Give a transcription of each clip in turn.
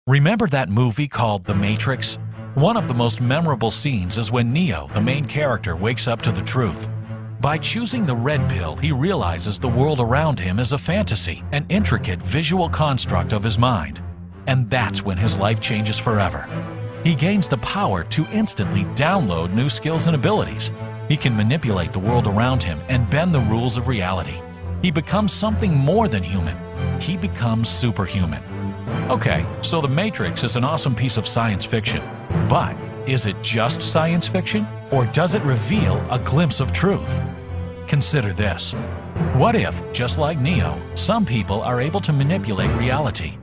Remember that movie called The Matrix? One of the most memorable scenes is when Neo, the main character, wakes up to the truth. By choosing the red pill, he realizes the world around him is a fantasy, an intricate visual construct of his mind. And that's when his life changes forever. He gains the power to instantly download new skills and abilities. He can manipulate the world around him and bend the rules of reality. He becomes something more than human. He becomes superhuman. Okay, so The Matrix is an awesome piece of science fiction. But is it just science fiction? Or does it reveal a glimpse of truth? Consider this. What if, just like Neo, some people are able to manipulate reality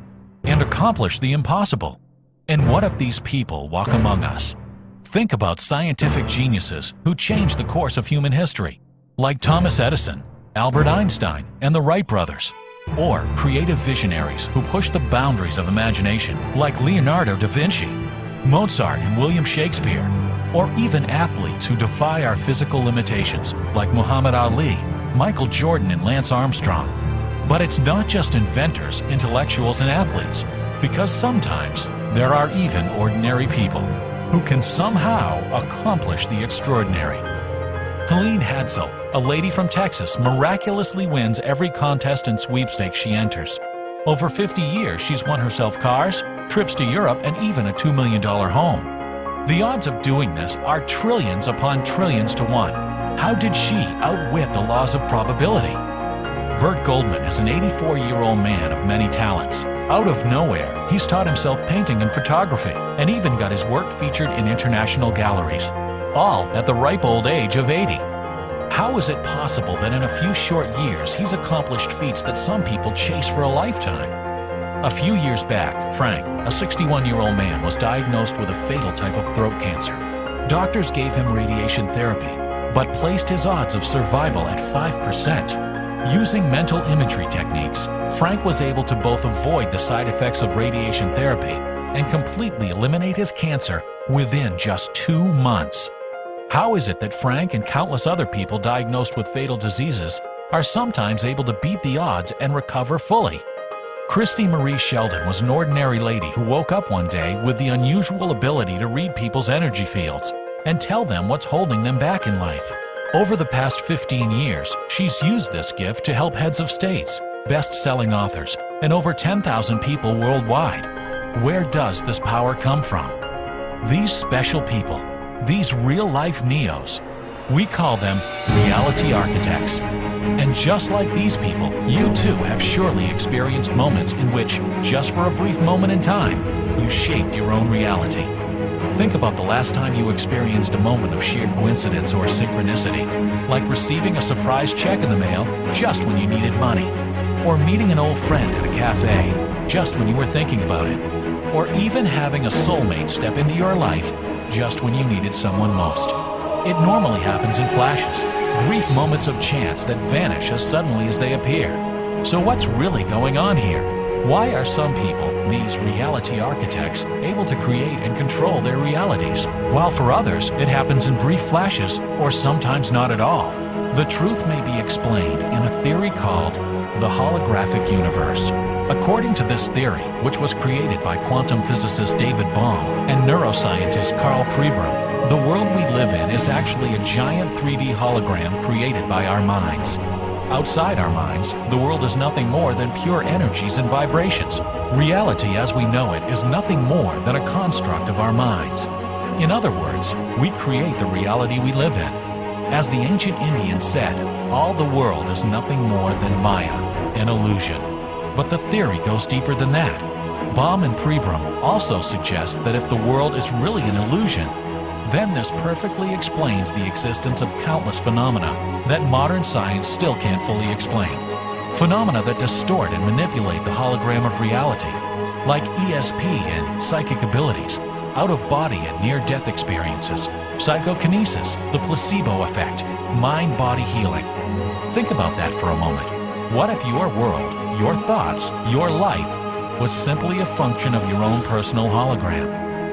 and accomplish the impossible? And what if these people walk among us? Think about scientific geniuses who changed the course of human history, like Thomas Edison, Albert Einstein, and the Wright brothers. Or creative visionaries who push the boundaries of imagination, like Leonardo da Vinci, Mozart, and William Shakespeare. Or even athletes who defy our physical limitations, like Muhammad Ali, Michael Jordan, and Lance Armstrong. But it's not just inventors, intellectuals, and athletes, because sometimes there are even ordinary people who can somehow accomplish the extraordinary. Helene Hadsel, a lady from Texas, miraculously wins every contest and sweepstakes she enters. Over 50 years, she's won herself cars, trips to Europe, and even a $2 million home. The odds of doing this are trillions upon trillions to one. How did she outwit the laws of probability? Burt Goldman is an 84-year-old man of many talents. Out of nowhere, he's taught himself painting and photography, and even got his work featured in international galleries, all at the ripe old age of 80. How is it possible that in a few short years he's accomplished feats that some people chase for a lifetime? A few years back, Frank, a 61-year-old man, was diagnosed with a fatal type of throat cancer. Doctors gave him radiation therapy, but placed his odds of survival at 5%. Using mental imagery techniques, Frank was able to both avoid the side effects of radiation therapy and completely eliminate his cancer within just 2 months. How is it that Frank and countless other people diagnosed with fatal diseases are sometimes able to beat the odds and recover fully? Christy Marie Sheldon was an ordinary lady who woke up one day with the unusual ability to read people's energy fields and tell them what's holding them back in life. Over the past 15 years, she's used this gift to help heads of states, best-selling authors, and over 10,000 people worldwide. Where does this power come from? These special people, these real-life Neos, we call them reality architects. And just like these people, you too have surely experienced moments in which, just for a brief moment in time, you shaped your own reality. Think about the last time you experienced a moment of sheer coincidence or synchronicity, like receiving a surprise check in the mail just when you needed money, or meeting an old friend at a cafe just when you were thinking about it, or even having a soulmate step into your life just when you needed someone most. It normally happens in flashes, brief moments of chance that vanish as suddenly as they appear. So what's really going on here? Why are some people, these reality architects, able to create and control their realities, while for others it happens in brief flashes or sometimes not at all? The truth may be explained in a theory called the holographic universe. According to this theory, which was created by quantum physicist David Bohm and neuroscientist Carl Pribram, the world we live in is actually a giant 3D hologram created by our minds. Outside our minds, the world is nothing more than pure energies and vibrations. Reality as we know it is nothing more than a construct of our minds. In other words, we create the reality we live in. As the ancient Indians said, all the world is nothing more than Maya, an illusion. But the theory goes deeper than that. Bohm and Pribram also suggest that if the world is really an illusion, then this perfectly explains the existence of countless phenomena that modern science still can't fully explain. Phenomena that distort and manipulate the hologram of reality, like ESP and psychic abilities, out-of-body and near-death experiences, psychokinesis, the placebo effect, mind-body healing. Think about that for a moment. What if your world, your thoughts, your life was simply a function of your own personal hologram?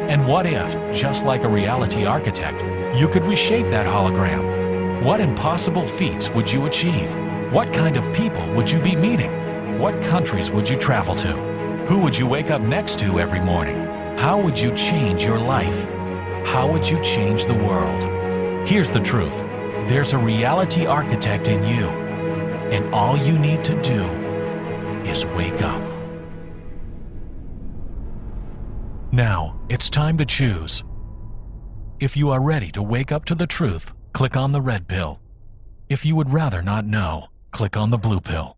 And what if, just like a reality architect, you could reshape that hologram? What impossible feats would you achieve? What kind of people would you be meeting? What countries would you travel to? Who would you wake up next to every morning? How would you change your life? How would you change the world? Here's the truth. There's a reality architect in you, and all you need to do is wake up. Now, it's time to choose. If you are ready to wake up to the truth, click on the red pill. If you would rather not know, click on the blue pill.